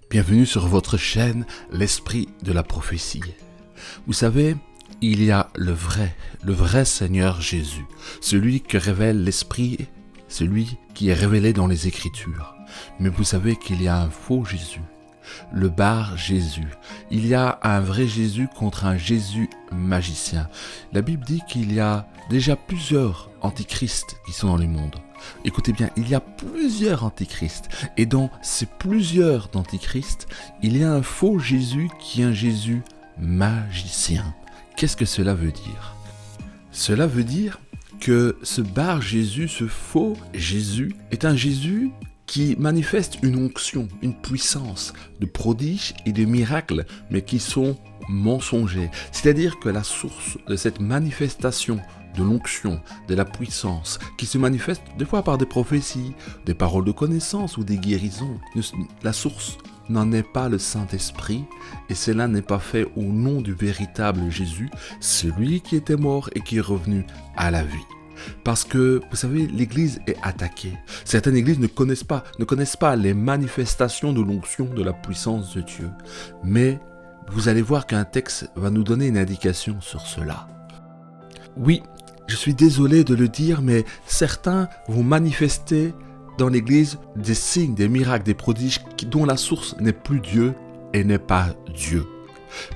Bienvenue sur votre chaîne, l'Esprit de la prophétie. Vous savez, il y a le vrai Seigneur Jésus, celui que révèle l'Esprit, celui qui est révélé dans les Écritures. Mais vous savez qu'il y a un faux Jésus, le Bar Jésus. Il y a un vrai Jésus contre un Jésus magicien. La Bible dit qu'il y a déjà plusieurs antichrists qui sont dans le monde. Écoutez bien, il y a plusieurs antichrists. Et dans ces plusieurs antichrists, il y a un faux Jésus qui est un Jésus magicien. Qu'est-ce que cela veut dire? Cela veut dire que ce Bar Jésus, ce faux Jésus, est un Jésus qui manifeste une onction, une puissance de prodiges et de miracles, mais qui sont mensongers. C'est-à-dire que la source de cette manifestation de l'onction, de la puissance, qui se manifeste des fois par des prophéties, des paroles de connaissance ou des guérisons, la source n'en est pas le Saint-Esprit, et cela n'est pas fait au nom du véritable Jésus, celui qui était mort et qui est revenu à la vie. Parce que, vous savez, l'Église est attaquée. Certaines églises ne connaissent pas les manifestations de l'onction, de la puissance de Dieu. Mais vous allez voir qu'un texte va nous donner une indication sur cela. Oui, je suis désolé de le dire, mais certains vont manifester dans l'Église des signes, des miracles, des prodiges dont la source n'est plus Dieu et n'est pas Dieu.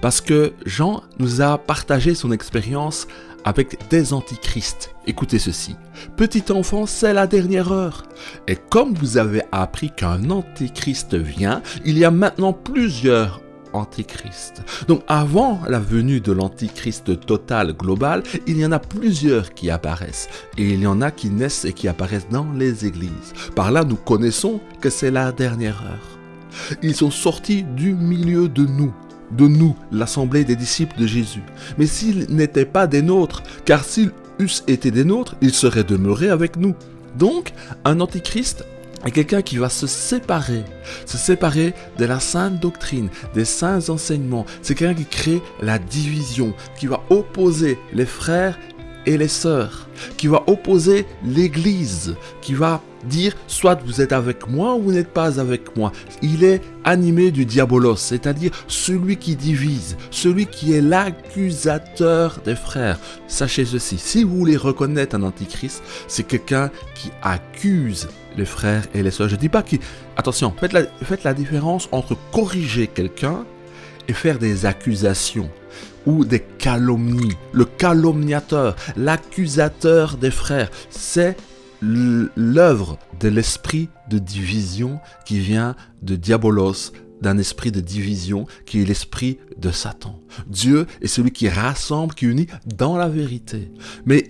Parce que Jean nous a partagé son expérience avec des antichrists. Écoutez ceci. Petit enfant, c'est la dernière heure. Et comme vous avez appris qu'un antichrist vient, il y a maintenant plusieurs antichrists. Donc avant la venue de l'antichrist total global, il y en a plusieurs qui apparaissent. Et il y en a qui naissent et qui apparaissent dans les églises. Par là, nous connaissons que c'est la dernière heure. Ils sont sortis du milieu de nous, l'assemblée des disciples de Jésus. Mais s'ils n'étaient pas des nôtres, car s'ils eussent été des nôtres, ils seraient demeurés avec nous. Donc, un antichrist est quelqu'un qui va se séparer de la sainte doctrine, des saints enseignements. C'est quelqu'un qui crée la division, qui va opposer les frères et les sœurs, qui va opposer l'Église, qui va dire soit vous êtes avec moi ou vous n'êtes pas avec moi. Il est animé du diabolos, c'est-à-dire celui qui divise, celui qui est l'accusateur des frères. Sachez ceci, si vous voulez reconnaître un antichrist, c'est quelqu'un qui accuse les frères et les sœurs. Je ne dis pas qu'il... Attention, faites la différence entre corriger quelqu'un et faire des accusations ou des calomnies. Le calomniateur, l'accusateur des frères, c'est l'œuvre de l'esprit de division qui vient de diabolos, d'un esprit de division qui est l'esprit de Satan. Dieu est celui qui rassemble, qui unit dans la vérité. Mais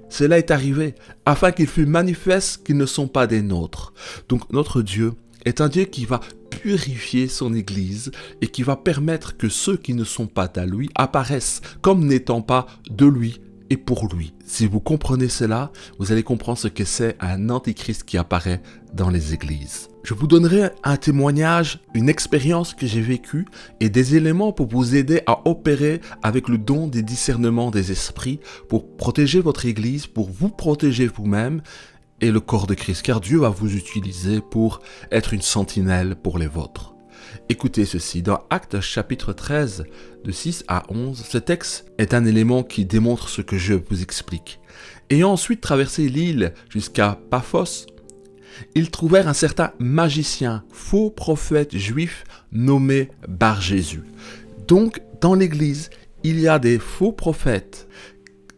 cela est arrivé afin qu'il fût manifeste qu'ils ne sont pas des nôtres. Donc notre Dieu est un Dieu qui va purifier son Église et qui va permettre que ceux qui ne sont pas à lui apparaissent comme n'étant pas de lui et pour lui. Si vous comprenez cela, vous allez comprendre ce que c'est un antichrist qui apparaît dans les églises. Je vous donnerai un témoignage, une expérience que j'ai vécue et des éléments pour vous aider à opérer avec le don des discernements des esprits pour protéger votre église, pour vous protéger vous-même et le corps de Christ, car Dieu va vous utiliser pour être une sentinelle pour les vôtres. Écoutez ceci, dans Actes chapitre 13, de 6 à 11, ce texte est un élément qui démontre ce que je vous explique. Ayant ensuite traversé l'île jusqu'à Paphos, ils trouvèrent un certain magicien, faux prophète juif nommé Bar Jésus. Donc, dans l'église, il y a des faux prophètes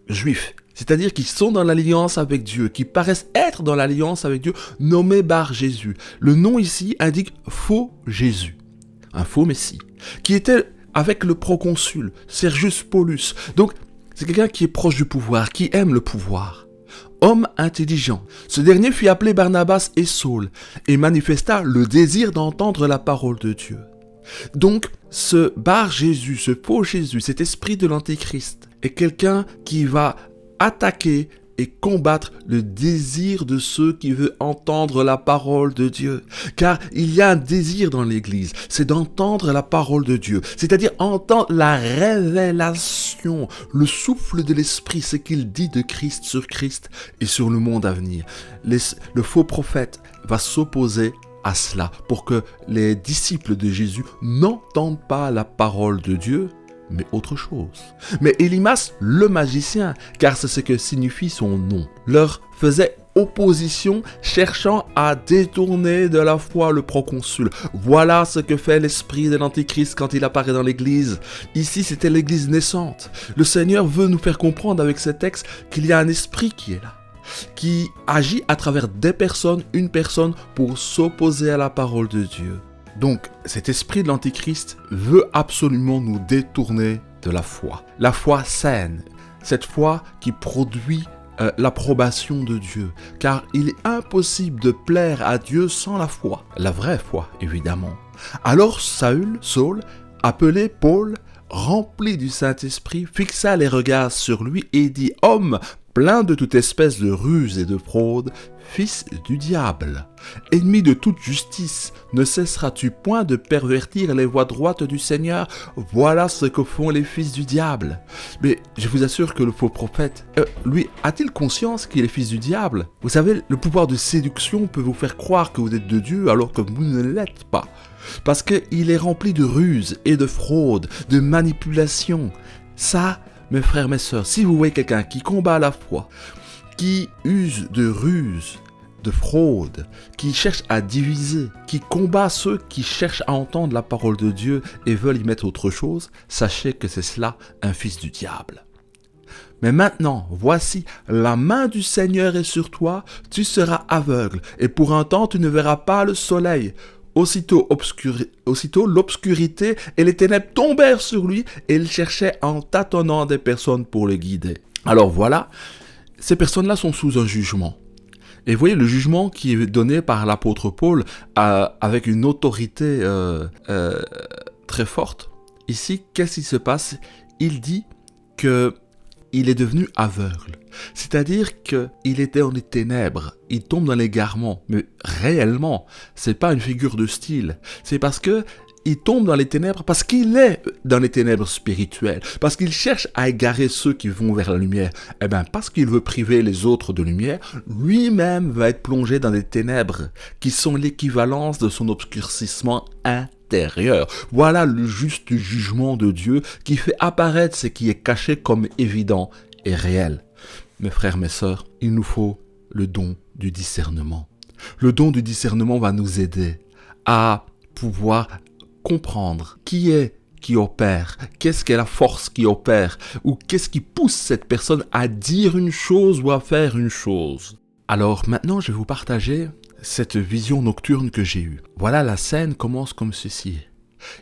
juifs, c'est-à-dire qui sont dans l'alliance avec Dieu, qui paraissent être dans l'alliance avec Dieu, nommés Bar Jésus. Le nom ici indique faux Jésus, un faux Messie, qui était avec le proconsul, Sergius Paulus. Donc, c'est quelqu'un qui est proche du pouvoir, qui aime le pouvoir. Homme intelligent, ce dernier fut appelé Barnabas et Saul, et manifesta le désir d'entendre la parole de Dieu. Donc, ce Bar Jésus, ce faux Jésus, cet esprit de l'antéchrist, est quelqu'un qui va attaquer et combattre le désir de ceux qui veulent entendre la parole de Dieu. Car il y a un désir dans l'Église, c'est d'entendre la parole de Dieu, c'est-à-dire entendre la révélation, le souffle de l'Esprit, ce qu'il dit de Christ sur Christ et sur le monde à venir. Le faux prophète va s'opposer à cela, pour que les disciples de Jésus n'entendent pas la parole de Dieu, mais autre chose. Mais Élymas, le magicien, car c'est ce que signifie son nom, leur faisait opposition, cherchant à détourner de la foi le proconsul. Voilà ce que fait l'esprit de l'Antichrist quand il apparaît dans l'Église. Ici, c'était l'Église naissante. Le Seigneur veut nous faire comprendre avec ce texte qu'il y a un esprit qui est là, qui agit à travers des personnes, une personne, pour s'opposer à la parole de Dieu. Donc, cet esprit de l'Antichrist veut absolument nous détourner de la foi saine, cette foi qui produit l'approbation de Dieu, car il est impossible de plaire à Dieu sans la foi, la vraie foi évidemment. Alors Saul, appelé Paul, rempli du Saint-Esprit, fixa les regards sur lui et dit « Homme, plein de toute espèce de ruse et de fraude, fils du diable, ennemi de toute justice, ne cesseras-tu point de pervertir les voies droites du Seigneur? Voilà ce que font les fils du diable. » Mais je vous assure que le faux prophète, lui, a-t-il conscience qu'il est fils du diable? Vous savez, le pouvoir de séduction peut vous faire croire que vous êtes de Dieu alors que vous ne l'êtes pas. Parce qu'il est rempli de ruse et de fraude, de manipulation. Ça, mes frères, mes sœurs, si vous voyez quelqu'un qui combat la foi, qui use de ruse, de fraude, qui cherche à diviser, qui combat ceux qui cherchent à entendre la parole de Dieu et veulent y mettre autre chose, sachez que c'est cela un fils du diable. Mais maintenant, voici, la main du Seigneur est sur toi, tu seras aveugle, et pour un temps tu ne verras pas le soleil. Aussitôt l'obscurité et les ténèbres tombèrent sur lui, et il cherchait en tâtonnant des personnes pour le guider. Alors voilà, ces personnes-là sont sous un jugement. Et vous voyez le jugement qui est donné par l'apôtre Paul avec une autorité très forte. Ici, qu'est-ce qui se passe? Il dit qu'il est devenu aveugle. C'est-à-dire qu'il était dans les ténèbres. Il tombe dans l'égarement. Mais réellement, c'est pas une figure de style. C'est parce que il tombe dans les ténèbres parce qu'il est dans les ténèbres spirituelles, parce qu'il cherche à égarer ceux qui vont vers la lumière. Eh bien, parce qu'il veut priver les autres de lumière, lui-même va être plongé dans des ténèbres qui sont l'équivalence de son obscurcissement intérieur. Voilà le juste jugement de Dieu qui fait apparaître ce qui est caché comme évident et réel. Mes frères, mes sœurs, il nous faut le don du discernement. Le don du discernement va nous aider à pouvoir comprendre qui est qui opère, qu'est-ce qu'est la force qui opère, ou qu'est-ce qui pousse cette personne à dire une chose ou à faire une chose. Alors maintenant, je vais vous partager cette vision nocturne que j'ai eue. Voilà, la scène commence comme ceci.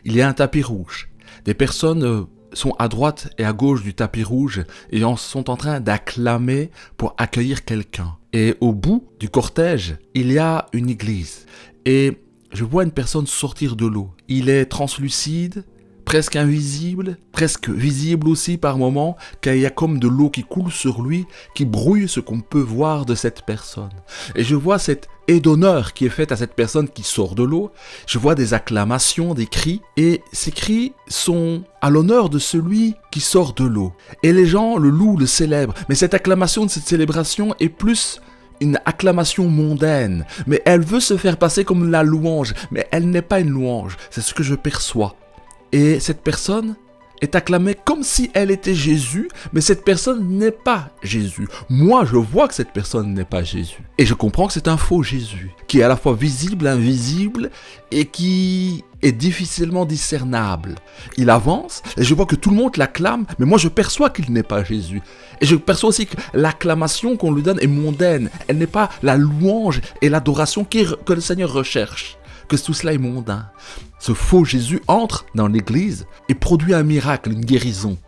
Il y a un tapis rouge. Des personnes sont à droite et à gauche du tapis rouge et sont en train d'acclamer pour accueillir quelqu'un. Et au bout du cortège, il y a une église. Et je vois une personne sortir de l'eau. Il est translucide, presque invisible, presque visible aussi par moments, car il y a comme de l'eau qui coule sur lui, qui brouille ce qu'on peut voir de cette personne. Et je vois cette aide d'honneur qui est faite à cette personne qui sort de l'eau. Je vois des acclamations, des cris, et ces cris sont à l'honneur de celui qui sort de l'eau. Et les gens le louent, le célèbrent. Mais cette acclamation, cette célébration est plus une acclamation mondaine, mais elle veut se faire passer comme la louange, mais elle n'est pas une louange, c'est ce que je perçois. Et cette personne est acclamée comme si elle était Jésus, mais cette personne n'est pas Jésus. Moi, je vois que cette personne n'est pas Jésus. Et je comprends que c'est un faux Jésus, qui est à la fois visible, invisible, et qui est difficilement discernable. Il avance, et je vois que tout le monde l'acclame, mais moi je perçois qu'il n'est pas Jésus. Et je perçois aussi que l'acclamation qu'on lui donne est mondaine. Elle n'est pas la louange et l'adoration que le Seigneur recherche. Que tout cela est mondain. Ce faux Jésus entre dans l'église et produit un miracle, une guérison.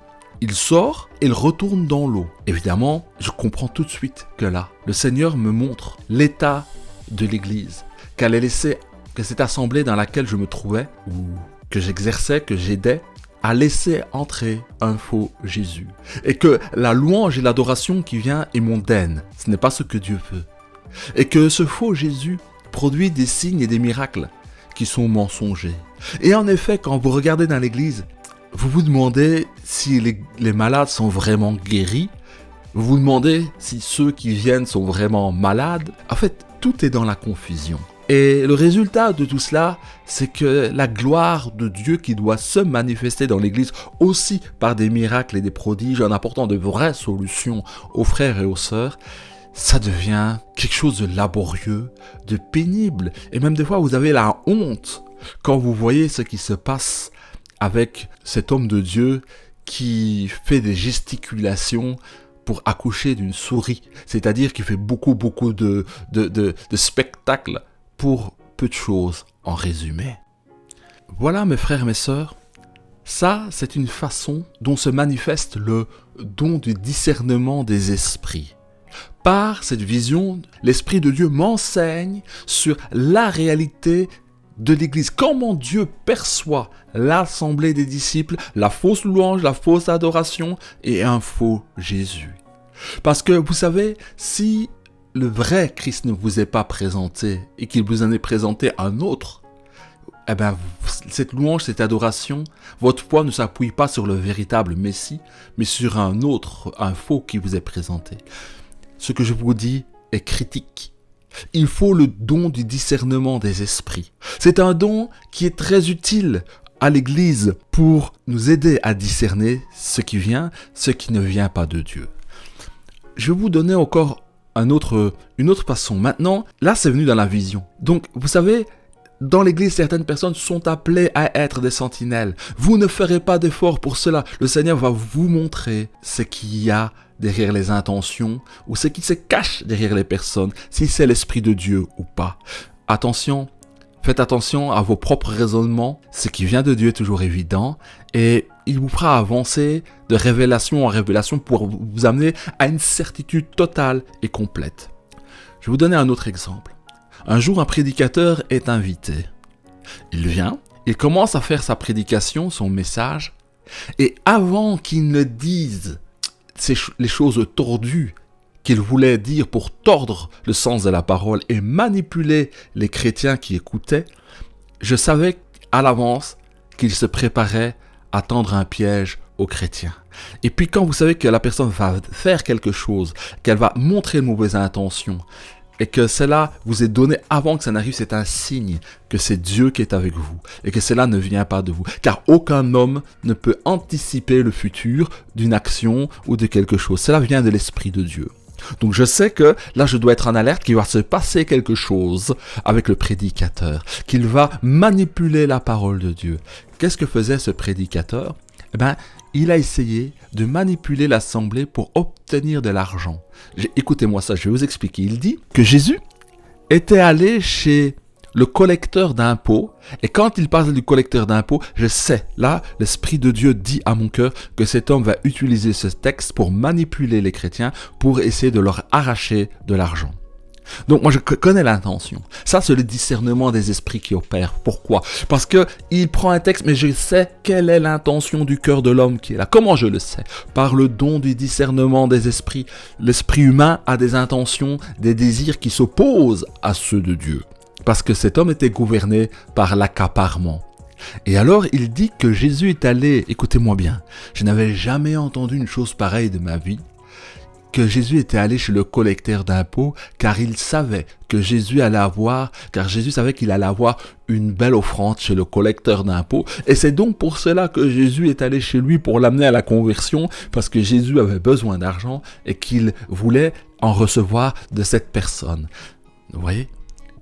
Il sort et il retourne dans l'eau. Évidemment, je comprends tout de suite que là, le Seigneur me montre l'état de l'église, que cette assemblée dans laquelle je me trouvais, ou que j'exerçais, que j'aidais, a laissé entrer un faux Jésus. Et que la louange et l'adoration qui vient est mondaine. Ce n'est pas ce que Dieu veut. Et que ce faux Jésus produit des signes et des miracles qui sont mensongers. Et en effet, quand vous regardez dans l'église, vous vous demandez si les malades sont vraiment guéris. Vous vous demandez si ceux qui viennent sont vraiment malades. En fait, tout est dans la confusion. Et le résultat de tout cela, c'est que la gloire de Dieu qui doit se manifester dans l'Église aussi par des miracles et des prodiges en apportant de vraies solutions aux frères et aux sœurs, ça devient quelque chose de laborieux, de pénible. Et même des fois, vous avez la honte quand vous voyez ce qui se passe avec cet homme de Dieu qui fait des gesticulations pour accoucher d'une souris. C'est-à-dire qu'il fait beaucoup de spectacles pour peu de choses, en résumé. Voilà, mes frères et mes sœurs, ça, c'est une façon dont se manifeste le don du discernement des esprits. Par cette vision, l'Esprit de Dieu m'enseigne sur la réalité de l'Église, comment Dieu perçoit l'assemblée des disciples, la fausse louange, la fausse adoration et un faux Jésus. Parce que vous savez, si le vrai Christ ne vous est pas présenté et qu'il vous en est présenté un autre, eh bien, cette louange, cette adoration, votre foi ne s'appuie pas sur le véritable Messie, mais sur un autre, un faux qui vous est présenté. Ce que je vous dis est critique. Il faut le don du discernement des esprits. C'est un don qui est très utile à l'Église pour nous aider à discerner ce qui vient, ce qui ne vient pas de Dieu. Je vais vous donner encore une autre façon. Maintenant, là, c'est venu dans la vision. Donc, vous savez, dans l'Église, certaines personnes sont appelées à être des sentinelles. Vous ne ferez pas d'effort pour cela. Le Seigneur va vous montrer ce qu'il y a derrière les intentions ou ce qui se cache derrière les personnes, si c'est l'Esprit de Dieu ou pas. Attention, faites attention à vos propres raisonnements. Ce qui vient de Dieu est toujours évident et il vous fera avancer de révélation en révélation pour vous amener à une certitude totale et complète. Je vais vous donner un autre exemple. Un jour, un prédicateur est invité. Il vient, il commence à faire sa prédication, son message, et avant qu'il ne dise les choses tordues qu'il voulait dire pour tordre le sens de la parole et manipuler les chrétiens qui écoutaient, je savais à l'avance qu'il se préparait à tendre un piège aux chrétiens. Et puis quand vous savez que la personne va faire quelque chose, qu'elle va montrer une mauvaise intention, et que cela vous est donné avant que ça n'arrive, c'est un signe que c'est Dieu qui est avec vous et que cela ne vient pas de vous. Car aucun homme ne peut anticiper le futur d'une action ou de quelque chose. Cela vient de l'Esprit de Dieu. Donc je sais que là je dois être en alerte qu'il va se passer quelque chose avec le prédicateur, qu'il va manipuler la parole de Dieu. Qu'est-ce que faisait ce prédicateur ? Eh bien, il a essayé de manipuler l'assemblée pour obtenir de l'argent. Écoutez-moi ça, je vais vous expliquer. Il dit que Jésus était allé chez le collecteur d'impôts, et quand il parle du collecteur d'impôts, je sais, là, l'Esprit de Dieu dit à mon cœur que cet homme va utiliser ce texte pour manipuler les chrétiens, pour essayer de leur arracher de l'argent. Donc moi je connais l'intention. Ça c'est le discernement des esprits qui opère. Pourquoi ? Parce que il prend un texte, mais je sais quelle est l'intention du cœur de l'homme qui est là. Comment je le sais ? Par le don du discernement des esprits. L'esprit humain a des intentions, des désirs qui s'opposent à ceux de Dieu. Parce que cet homme était gouverné par l'accaparement. Et alors il dit que Jésus est allé, écoutez-moi bien, je n'avais jamais entendu une chose pareille de ma vie, que Jésus était allé chez le collecteur d'impôts car il savait que Jésus allait avoir, car Jésus savait qu'il allait avoir une belle offrande chez le collecteur d'impôts. Et c'est donc pour cela que Jésus est allé chez lui pour l'amener à la conversion, parce que Jésus avait besoin d'argent et qu'il voulait en recevoir de cette personne. Vous voyez ?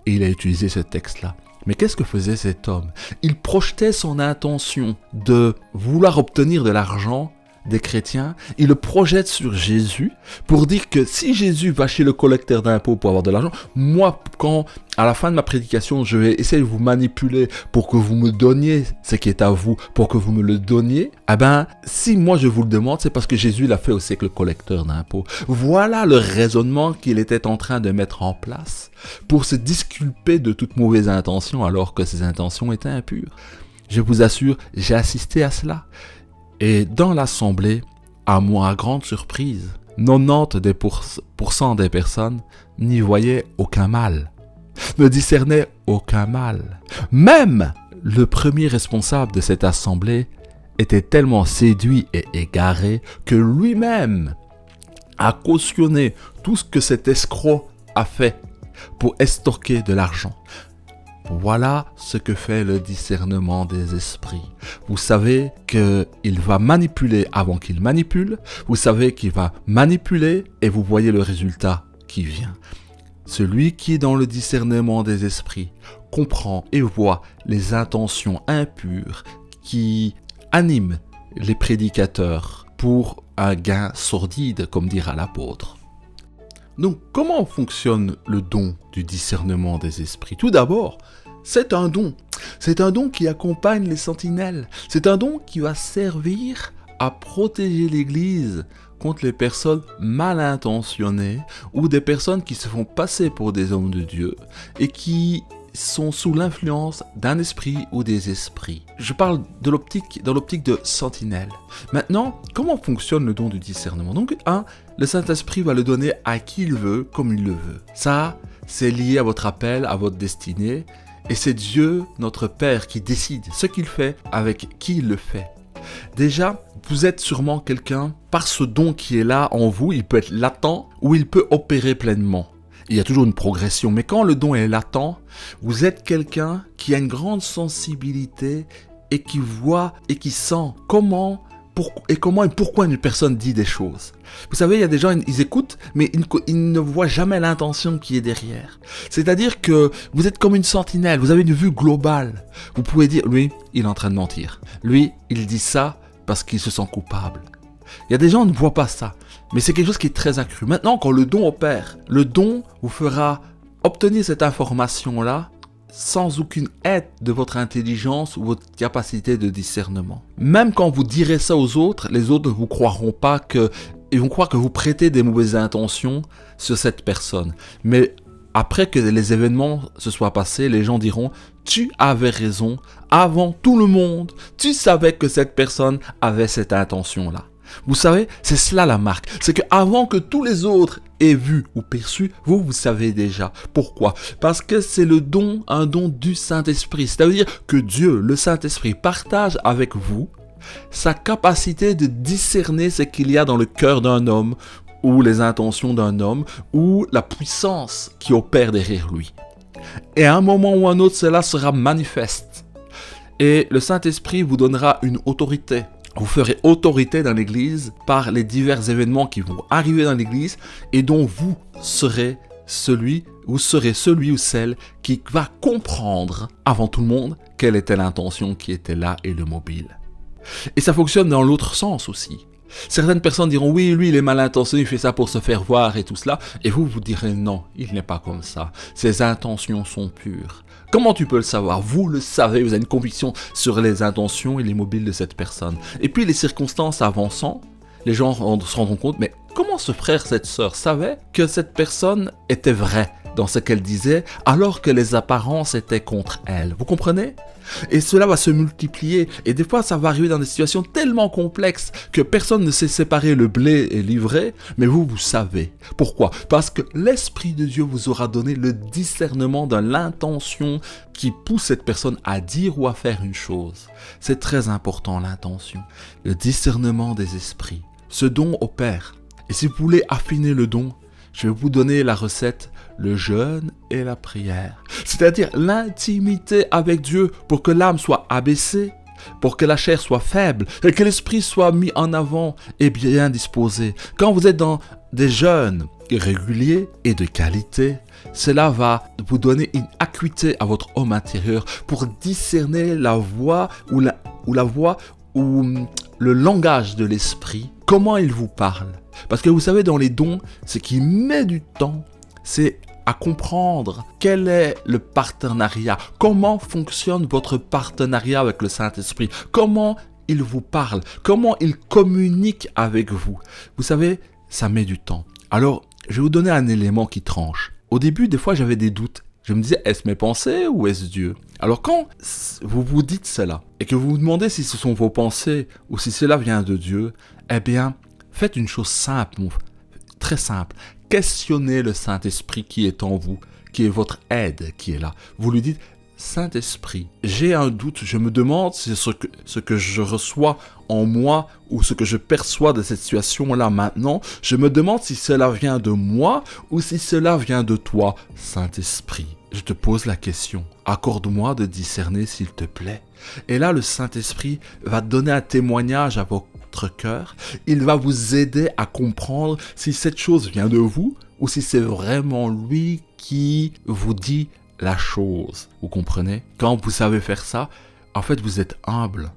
Et il a utilisé ce texte-là. Mais qu'est-ce que faisait cet homme ? Il projetait son intention de vouloir obtenir de l'argent des chrétiens, il le projette sur Jésus pour dire que si Jésus va chez le collecteur d'impôts pour avoir de l'argent, moi, quand à la fin de ma prédication, je vais essayer de vous manipuler pour que vous me donniez ce qui est à vous, pour que vous me le donniez, eh ben, si moi je vous le demande, c'est parce que Jésus l'a fait aussi avec le collecteur d'impôts. Voilà le raisonnement qu'il était en train de mettre en place pour se disculper de toute mauvaise intention alors que ses intentions étaient impures. Je vous assure, j'ai assisté à cela. Et dans l'assemblée, à ma grande surprise, 90% des personnes n'y voyaient aucun mal, ne discernaient aucun mal. Même le premier responsable de cette assemblée était tellement séduit et égaré que lui-même a cautionné tout ce que cet escroc a fait pour estorquer de l'argent. Voilà ce que fait le discernement des esprits. Vous savez qu'il va manipuler avant qu'il manipule. Vous savez qu'il va manipuler et vous voyez le résultat qui vient. Celui qui est dans le discernement des esprits comprend et voit les intentions impures qui animent les prédicateurs pour un gain sordide, comme dira l'apôtre. Donc, comment fonctionne le don du discernement des esprits? Tout d'abord, c'est un don. C'est un don qui accompagne les sentinelles. C'est un don qui va servir à protéger l'Église contre les personnes mal intentionnées ou des personnes qui se font passer pour des hommes de Dieu et qui sont sous l'influence d'un esprit ou des esprits. Je parle dans l'optique de sentinelle. Maintenant, comment fonctionne le don du discernement? Donc, le Saint-Esprit va le donner à qui il veut, comme il le veut. Ça, c'est lié à votre appel, à votre destinée. Et c'est Dieu, notre Père, qui décide ce qu'il fait avec qui il le fait. Déjà, vous êtes sûrement quelqu'un, par ce don qui est là en vous, il peut être latent ou il peut opérer pleinement. Il y a toujours une progression, mais quand le don est latent, vous êtes quelqu'un qui a une grande sensibilité et qui voit et qui sent comment et pourquoi une personne dit des choses. Vous savez, il y a des gens, ils écoutent, mais ils ne voient jamais l'intention qui est derrière. C'est-à-dire que vous êtes comme une sentinelle, vous avez une vue globale. Vous pouvez dire, lui, il est en train de mentir. Lui, il dit ça parce qu'il se sent coupable. Il y a des gens qui ne voient pas ça, mais c'est quelque chose qui est très accru. Maintenant, quand le don opère, le don vous fera obtenir cette information-là sans aucune aide de votre intelligence ou votre capacité de discernement. Même quand vous direz ça aux autres, les autres ne vous croiront pas ils vont croire que vous prêtez des mauvaises intentions sur cette personne. Mais après que les événements se soient passés, les gens diront « Tu avais raison, avant tout le monde, tu savais que cette personne avait cette intention-là. » Vous savez, c'est cela la marque. C'est qu'avant que tous les autres aient vu ou perçu, vous savez déjà. Pourquoi? Parce que c'est un don du Saint-Esprit. C'est-à-dire que Dieu, le Saint-Esprit, partage avec vous sa capacité de discerner ce qu'il y a dans le cœur d'un homme, ou les intentions d'un homme, ou la puissance qui opère derrière lui. Et à un moment ou à un autre, cela sera manifeste. Et le Saint-Esprit vous donnera une autorité. Vous ferez autorité dans l'Église par les divers événements qui vont arriver dans l'Église et dont vous serez celui ou celle qui va comprendre avant tout le monde quelle était l'intention qui était là et le mobile. Et ça fonctionne dans l'autre sens aussi. Certaines personnes diront oui, lui il est mal intentionné, il fait ça pour se faire voir et tout cela. Et vous direz non, il n'est pas comme ça. Ses intentions sont pures. Comment tu peux le savoir? Vous le savez, vous avez une conviction sur les intentions et les mobiles de cette personne. Et puis les circonstances avançant, les gens se rendront compte, mais comment ce frère, cette sœur savait que cette personne était vraie dans ce qu'elle disait alors que les apparences étaient contre elle? Vous comprenez? Et cela va se multiplier et des fois ça va arriver dans des situations tellement complexes que personne ne sait séparer le blé et l'ivraie, mais vous savez. Pourquoi? Parce que l'Esprit de Dieu vous aura donné le discernement de l'intention qui pousse cette personne à dire ou à faire une chose. C'est très important, l'intention. Le discernement des esprits. Ce don opère. Et si vous voulez affiner le don, je vais vous donner la recette, le jeûne et la prière. C'est-à-dire l'intimité avec Dieu pour que l'âme soit abaissée, pour que la chair soit faible et que l'esprit soit mis en avant et bien disposé. Quand vous êtes dans des jeûnes réguliers et de qualité, cela va vous donner une acuité à votre homme intérieur pour discerner la voix ou le langage de l'esprit, comment il vous parle. Parce que vous savez, dans les dons, ce qui met du temps, c'est à comprendre quel est le partenariat, comment fonctionne votre partenariat avec le Saint-Esprit, comment il vous parle, comment il communique avec vous. Vous savez, ça met du temps. Alors, je vais vous donner un élément qui tranche. Au début, des fois, j'avais des doutes. Je me disais, est-ce mes pensées ou est-ce Dieu? Alors quand vous vous dites cela et que vous vous demandez si ce sont vos pensées ou si cela vient de Dieu, eh bien, faites une chose simple, très simple. Questionnez le Saint-Esprit qui est en vous, qui est votre aide, qui est là. Vous lui dites, Saint-Esprit, j'ai un doute, je me demande si ce que je reçois en moi ou ce que je perçois de cette situation-là maintenant, je me demande si cela vient de moi ou si cela vient de toi, Saint-Esprit. Je te pose la question, accorde-moi de discerner s'il te plaît. Et là, le Saint-Esprit va donner un témoignage à votre cœur, il va vous aider à comprendre si cette chose vient de vous ou si c'est vraiment lui qui vous dit la chose. Vous comprenez? Quand vous savez faire ça, en fait, vous êtes humble.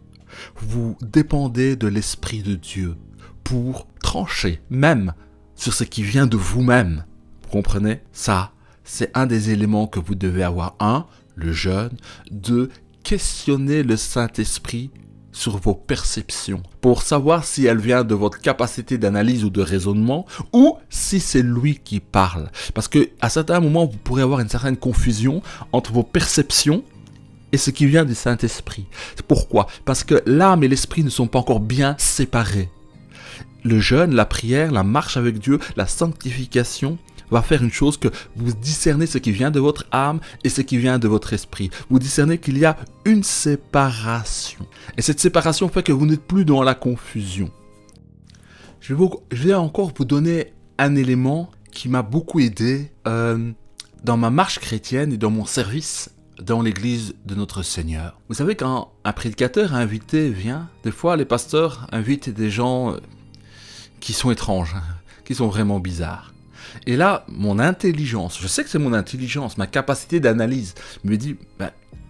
Vous dépendez de l'Esprit de Dieu pour trancher, même sur ce qui vient de vous-même. Vous comprenez? Ça, c'est un des éléments que vous devez avoir. 1, le jeûne. 2, questionner le Saint-Esprit sur vos perceptions pour savoir si elle vient de votre capacité d'analyse ou de raisonnement ou si c'est lui qui parle. Parce que à certains moments, vous pourrez avoir une certaine confusion entre vos perceptions et ce qui vient du Saint-Esprit. Pourquoi? Parce que l'âme et l'esprit ne sont pas encore bien séparés. Le jeûne, la prière, la marche avec Dieu, la sanctification va faire une chose que vous discernez ce qui vient de votre âme et ce qui vient de votre esprit. Vous discernez qu'il y a une séparation. Et cette séparation fait que vous n'êtes plus dans la confusion. Je vais encore vous donner un élément qui m'a beaucoup aidé dans ma marche chrétienne et dans mon service dans l'église de notre Seigneur. Vous savez, quand un prédicateur invité vient, des fois les pasteurs invitent des gens qui sont étranges, qui sont vraiment bizarres. Et là, mon intelligence, je sais que c'est mon intelligence, ma capacité d'analyse, me dit,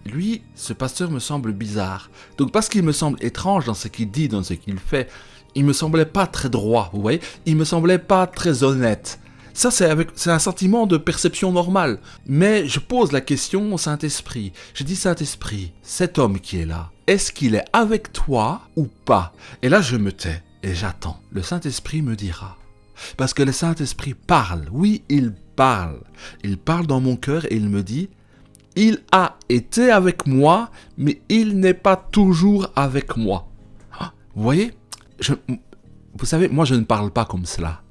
lui, ce pasteur me semble bizarre. Donc parce qu'il me semble étrange dans ce qu'il dit, dans ce qu'il fait, il me semblait pas très droit, vous voyez, il me semblait pas très honnête. Ça, c'est un sentiment de perception normale. Mais je pose la question au Saint-Esprit. Je dis, Saint-Esprit, cet homme qui est là, est-ce qu'il est avec toi ou pas? Et là, je me tais et j'attends. Le Saint-Esprit me dira. Parce que le Saint-Esprit parle. Oui, il parle. Il parle dans mon cœur et il me dit, il a été avec moi, mais il n'est pas toujours avec moi. Vous voyez? Vous savez, moi, je ne parle pas comme cela.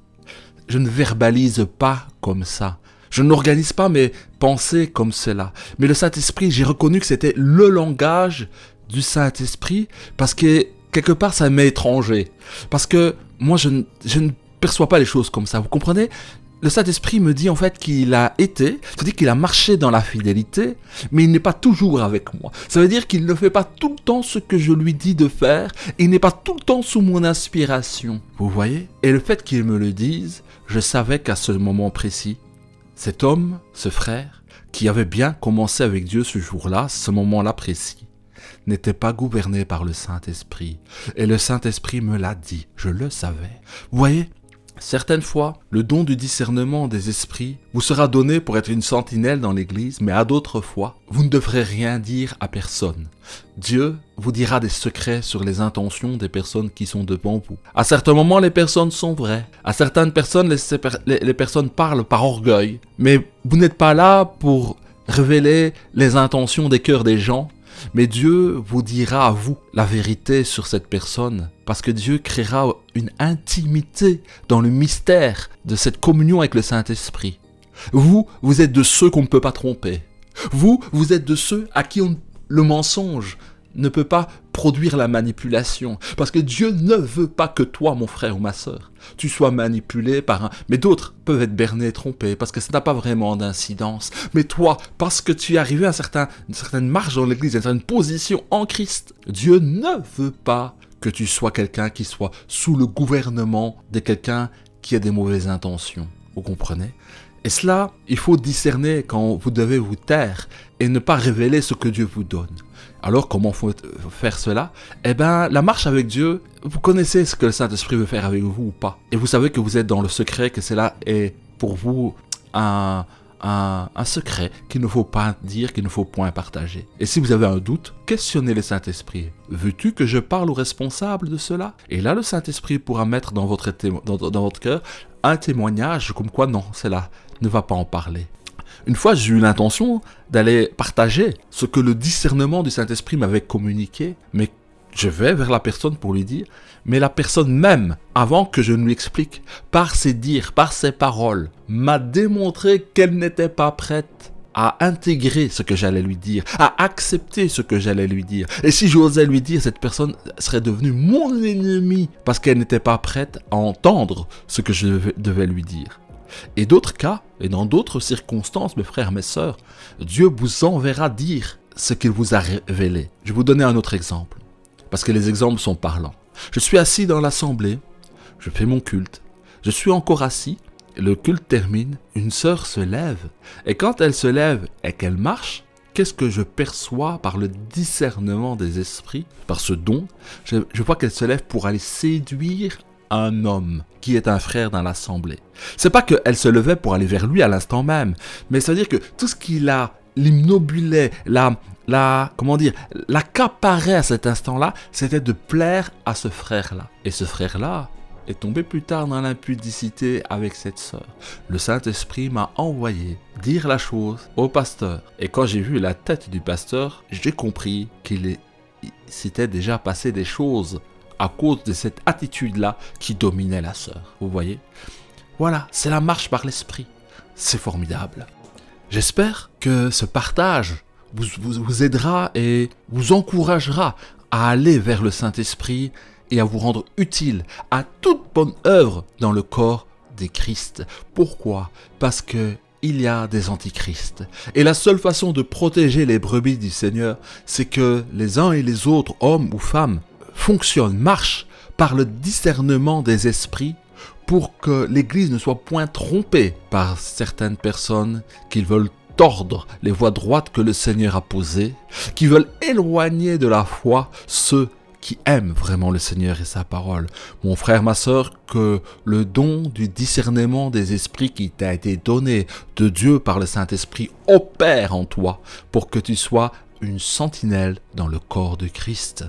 Je ne verbalise pas comme ça. Je n'organise pas mes pensées comme cela. Mais le Saint-Esprit, j'ai reconnu que c'était le langage du Saint-Esprit parce que quelque part, ça m'est étranger. Parce que moi, je ne perçois pas les choses comme ça. Vous comprenez? Le Saint-Esprit me dit en fait qu'il a été, c'est-à-dire qu'il a marché dans la fidélité, mais il n'est pas toujours avec moi. Ça veut dire qu'il ne fait pas tout le temps ce que je lui dis de faire, il n'est pas tout le temps sous mon inspiration. Vous voyez? Et le fait qu'il me le dise, je savais qu'à ce moment précis, cet homme, ce frère, qui avait bien commencé avec Dieu ce jour-là, ce moment-là précis, n'était pas gouverné par le Saint-Esprit. Et le Saint-Esprit me l'a dit, je le savais. Vous voyez? Certaines fois, le don du discernement des esprits vous sera donné pour être une sentinelle dans l'église, mais à d'autres fois, vous ne devrez rien dire à personne. Dieu vous dira des secrets sur les intentions des personnes qui sont devant vous. À certains moments, les personnes sont vraies. À certaines personnes, les personnes parlent par orgueil. Mais vous n'êtes pas là pour révéler les intentions des cœurs des gens. Mais Dieu vous dira à vous la vérité sur cette personne, parce que Dieu créera une intimité dans le mystère de cette communion avec le Saint-Esprit. Vous êtes de ceux qu'on ne peut pas tromper. Vous êtes de ceux à qui le mensonge ne peut pas produire la manipulation. Parce que Dieu ne veut pas que toi, mon frère ou ma sœur, tu sois manipulé par un... Mais d'autres peuvent être bernés et trompés parce que ça n'a pas vraiment d'incidence. Mais toi, parce que tu es arrivé à une certaine marche dans l'église, à une certaine position en Christ, Dieu ne veut pas que tu sois quelqu'un qui soit sous le gouvernement de quelqu'un qui a des mauvaises intentions. Vous comprenez? Et cela, il faut discerner quand vous devez vous taire et ne pas révéler ce que Dieu vous donne. Alors, comment faut faire cela? Eh bien, la marche avec Dieu, vous connaissez ce que le Saint-Esprit veut faire avec vous ou pas. Et vous savez que vous êtes dans le secret, que cela est pour vous un secret qu'il ne faut pas dire, qu'il ne faut point partager. Et si vous avez un doute, questionnez le Saint-Esprit. Veux-tu que je parle aux responsables de cela? Et là, le Saint-Esprit pourra mettre dans votre cœur un témoignage comme quoi non, cela ne va pas en parler. Une fois, j'ai eu l'intention d'aller partager ce que le discernement du Saint-Esprit m'avait communiqué, mais je vais vers la personne pour lui dire, mais la personne même, avant que je ne lui explique, par ses dires, par ses paroles, m'a démontré qu'elle n'était pas prête à intégrer ce que j'allais lui dire, à accepter ce que j'allais lui dire. Et si j'osais lui dire, cette personne serait devenue mon ennemi parce qu'elle n'était pas prête à entendre ce que je devais lui dire. Et d'autres cas, et dans d'autres circonstances, mes frères, mes sœurs, Dieu vous enverra dire ce qu'il vous a révélé. Je vais vous donner un autre exemple, parce que les exemples sont parlants. Je suis assis dans l'assemblée, je fais mon culte, je suis encore assis, le culte termine, une sœur se lève, et quand elle se lève et qu'elle marche, qu'est-ce que je perçois par le discernement des esprits, par ce don? Je vois qu'elle se lève pour aller séduire un homme qui est un frère dans l'assemblée. C'est pas qu'elle se levait pour aller vers lui à l'instant même, mais c'est-à-dire que tout ce qui l'immobilait, l'accaparait à cet instant-là, c'était de plaire à ce frère-là. Et ce frère-là est tombé plus tard dans l'impudicité avec cette sœur. Le Saint-Esprit m'a envoyé dire la chose au pasteur. Et quand j'ai vu la tête du pasteur, j'ai compris qu'il s'était déjà passé des choses à cause de cette attitude-là qui dominait la sœur. Vous voyez? Voilà, c'est la marche par l'Esprit. C'est formidable. J'espère que ce partage vous aidera et vous encouragera à aller vers le Saint-Esprit et à vous rendre utile à toute bonne œuvre dans le corps des Christ. Pourquoi? Parce que il y a des antichrists. Et la seule façon de protéger les brebis du Seigneur, c'est que les uns et les autres, hommes ou femmes, fonctionnent, marchent par le discernement des esprits pour que l'Église ne soit point trompée par certaines personnes qui veulent tordre les voies droites que le Seigneur a posées, qui veulent éloigner de la foi ceux qui aiment vraiment le Seigneur et sa parole. Mon frère, ma sœur, que le don du discernement des esprits qui t'a été donné de Dieu par le Saint-Esprit opère en toi pour que tu sois une sentinelle dans le corps de Christ.